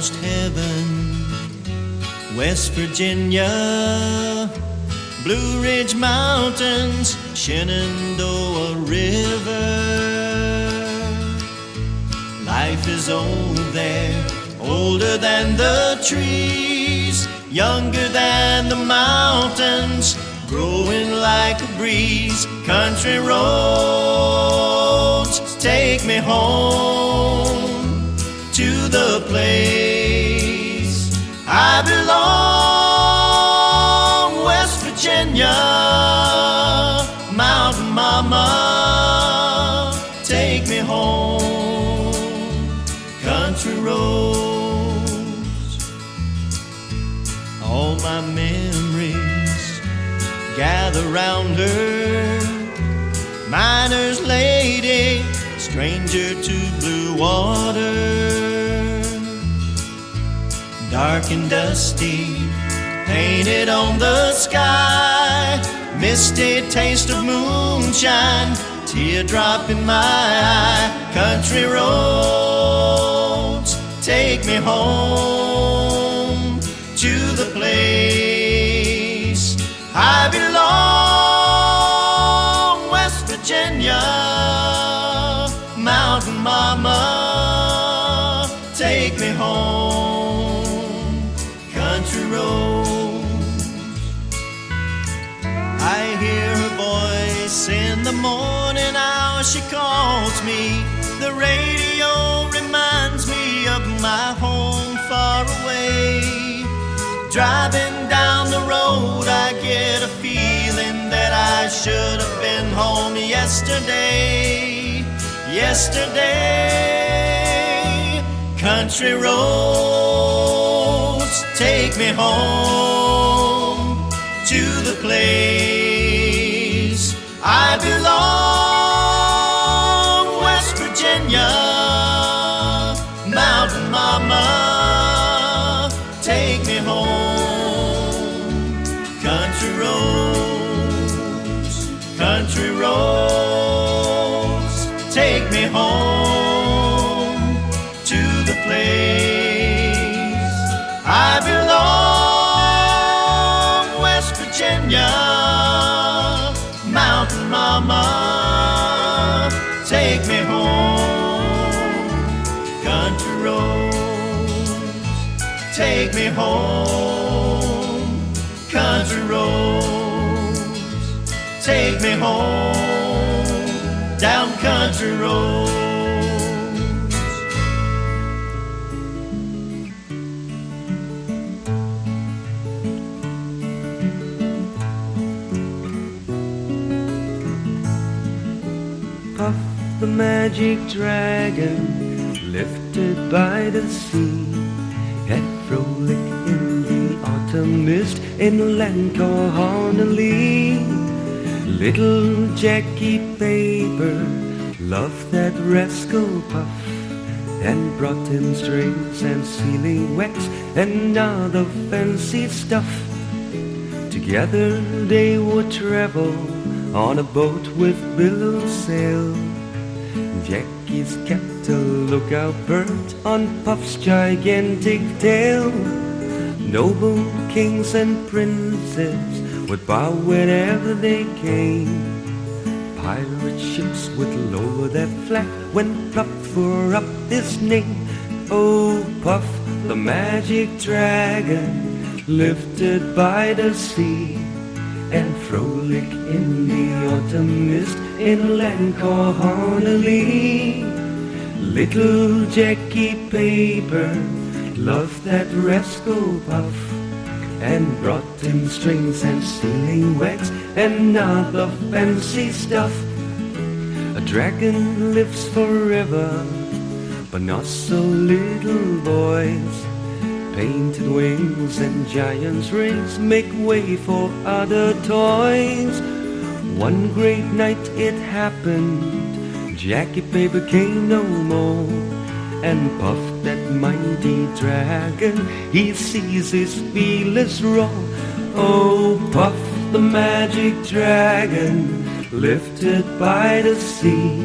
almost heaven. West Virginia, Blue Ridge Mountains, Shenandoah River. Life is old there, older than the trees, younger than the mountains, growing like a breeze. Country roads, take me home to the place I belong. West Virginia, Mountain Mama, take me home. Country roads, all my memories gather round her. Miner's lady, stranger to blue water. Dark and dusty, painted on the sky, misty taste of moonshine, teardrop in my eye. Country roads, take me home to the place I belong. West Virginia, Mountain Mama, take me home. Country roads, I hear her voice in the morning hour. She calls me. The radio reminds me of my home far away. Driving down the road, I get a feeling that I should have been home yesterday. Yesterday, country roads, take me home to the place I belong. West Virginia, Mountain Mama, take me home. Country roads, country roads, take me home to the place I belong. West Virginia, Mountain Mama, take me home. Country roads, take me home. Country roads, take me home. Down country roads. Puff the magic dragon, lifted by the sea, had frolic in the autumn mist in land called Honolulu. Little Jackie Paper loved that rascal Puff, and brought him strings and sealing wax and other fancy stuff. Together they would travel on a boat with billow sail. Jackie's kept a lookout bird on Puff's gigantic tail. Noble kings and princes would bow whenever they came. Pirate ships would lower their flag when Puff threw up his name. Oh, Puff, the magic dragon, lifted by the sea, and frolic in the autumn mist in land called Honolulu. Little Jackie Paper loved that rascal Puff, and brought him strings and sealing wax and other fancy stuff. A dragon lives forever, but not so little boys. Painted wings and giant's rings make way for other toys. One great night it happened, Jackie Paper came no more, and Puff, that mighty dragon, he sees his fearless roar. Oh, Puff, the magic dragon, lifted by the sea,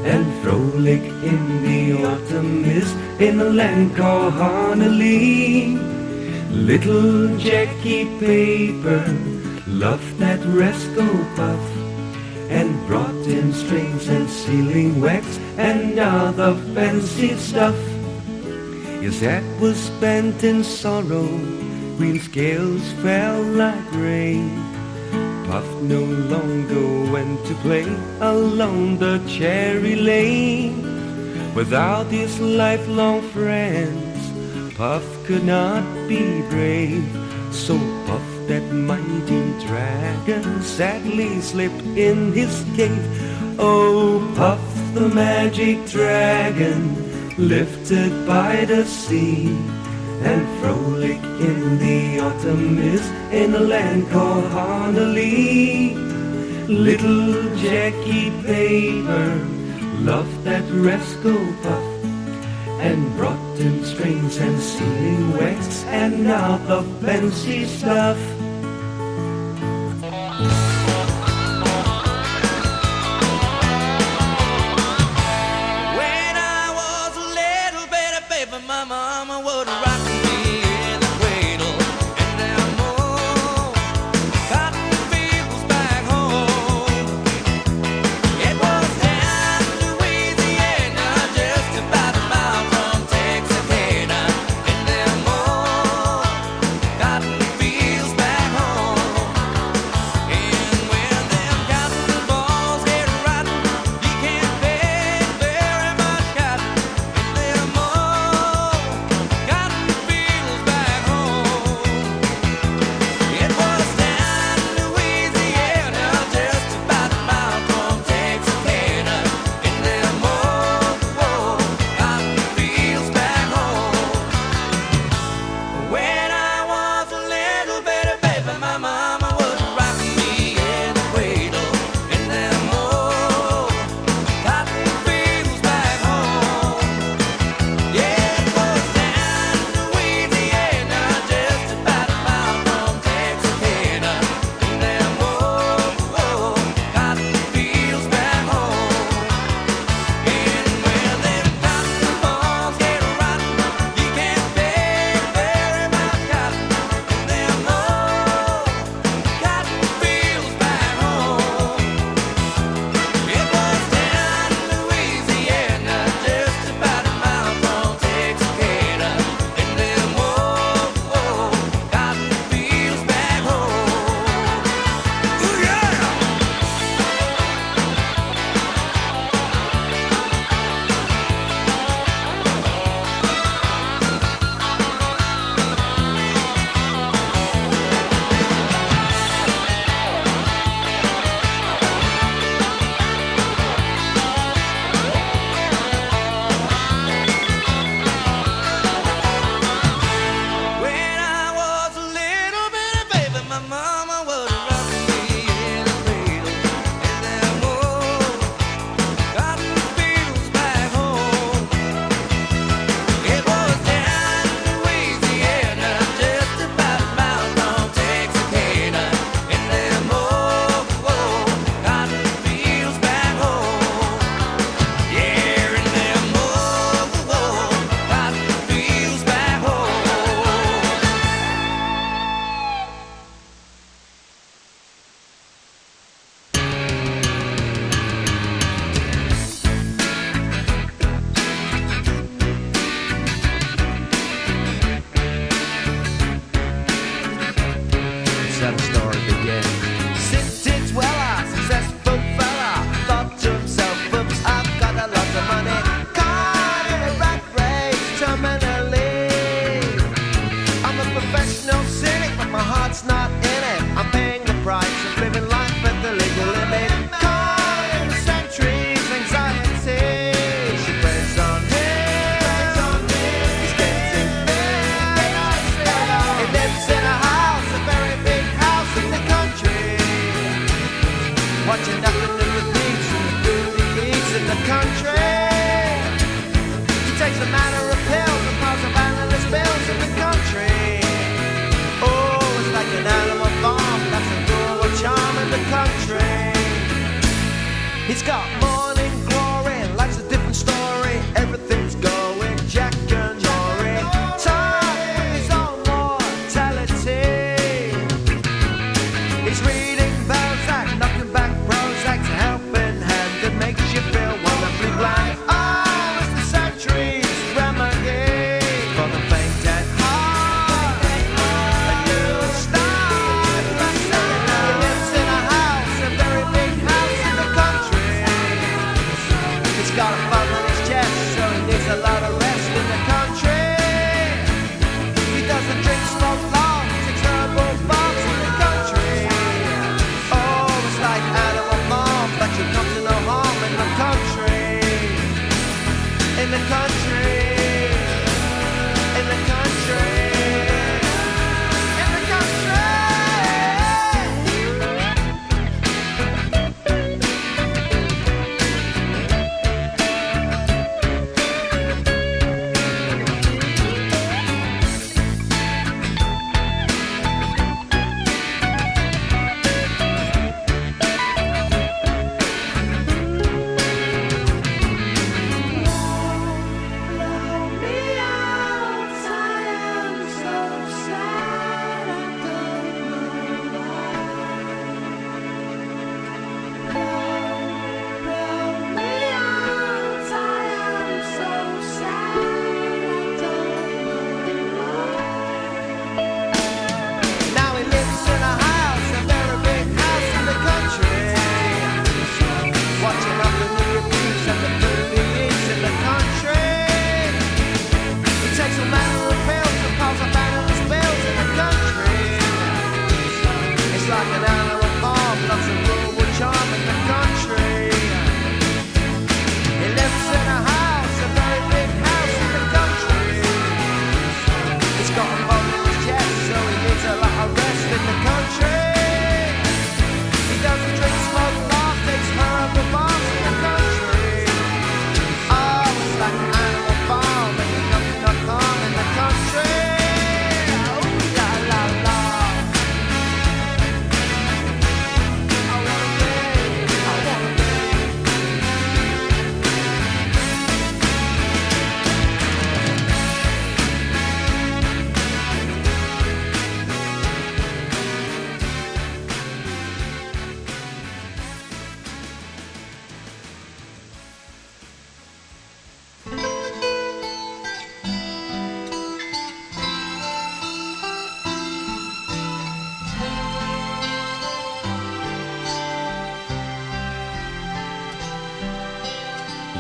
and frolic in the autumn mist in a land called Honolulu. Little Jackie Paper loved that rascal Puff, and brought in strings and sealing wax and other fancy stuff. His head was spent in sorrow, green scales fell like rain. Puff no longer went to play along the cherry lane. Without his lifelong friends, Puff could not be brave. So Puff, that mighty dragon, sadly slipped in his cave. Oh, Puff the magic dragon, lifted by the sea, and frolic in the autumn mist in a land called Honolulu. Little Jackie Paper loved that rascal Puff, and brought him strings and sealing wax and other fancy stuff. When I was a little bitty baby, my mama would rock me in the cradle, and there are more cotton fields back home. It was down in Louisiana, just about a mile from Texarkana, and there are more cotton fields back home. And when them cotton balls get rotten, you can't pick very much cotton, and there are more cotton fields back home. It was down in Louisiana, just about a mile from Texarkana, and there are more cotton fields back home. When I was a little bitty baby, my mama would rock me in the cradle, and there are more cotton fields back home. Yeah, it was down in Louisiana, just about a mile from Texarkana, and there are more cotton fields back home. And when them cotton balls get rotten, you can't pick very much cotton, and there are more cotton fields back home. It was down in Louisiana, just about a mile from Texarkana, and there are more cotton fields back home. Ooh, yeah! When I was a little bitty baby, my mama would rock me in the cradle, and there are more cotton fields back home. It was down in Louisiana, just about a mile from Texarkana, and there are more cotton fields back home. Yeah, and there are more cotton fields back home. Sad story begin. Since well, a successful fella thought to himself, oops, I've got a lot of money. Caught in a rat race terminally. I'm a professional cynic, but my heart's not in it. I'm paying the price of living life at the legal limit. Caught in the centuries, anxiety. She preys on him. He's getting big. He lives in a house, a very big house in the country. Watching nothing to the beach and the food he eats in the country. He takes a matter of pills and piles of analyst bills in the country. Oh, it's like an animal farm, that's a rural charm in the country. He's got morning glory and He's got a bump on his chest, so he needs a lot of rest in the country. He doesn't drink, smoke, laugh, takes herbal baths in the country. Oh, it's like Animal Farm, but you come to no harm in the country. In the country. In the country.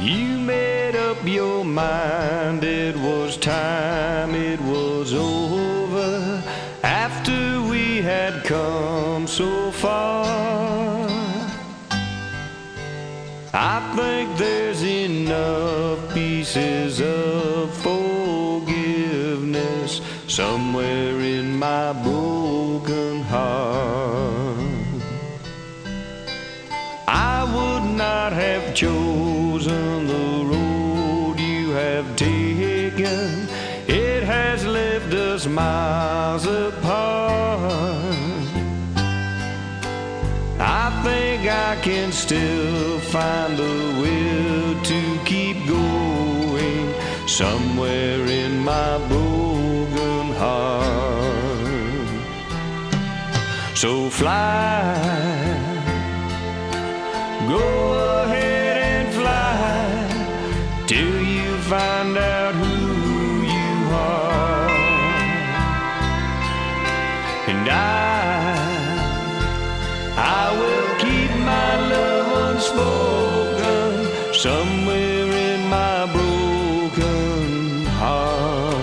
You made up your mind, it was time, it was over, after we had come so far. I think there's enough pieces of forgiveness somewhere in my broken heart. I would not have chosen the road you have taken. It has left us miles apart. I think I can still find the will to keep going somewhere in my broken heart. So fly, go ahead and fly till you find out who you are. And I will keep my love unspoken somewhere in my broken heart.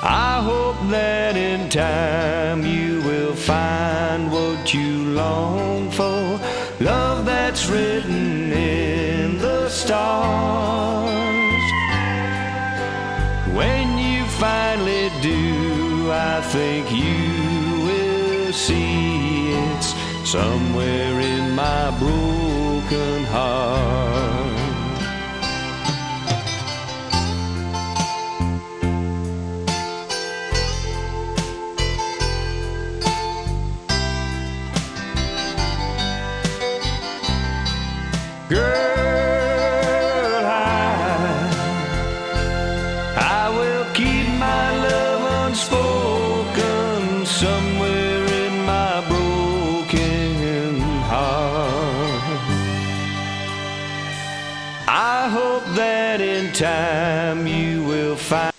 I hope that in time you will find what you long for, love that's written in the stars. When you finally do, I think you will see it's somewhere in my broken heart. Girl, I will keep my love unspoken somewhere in my broken heart. I hope that in time you will find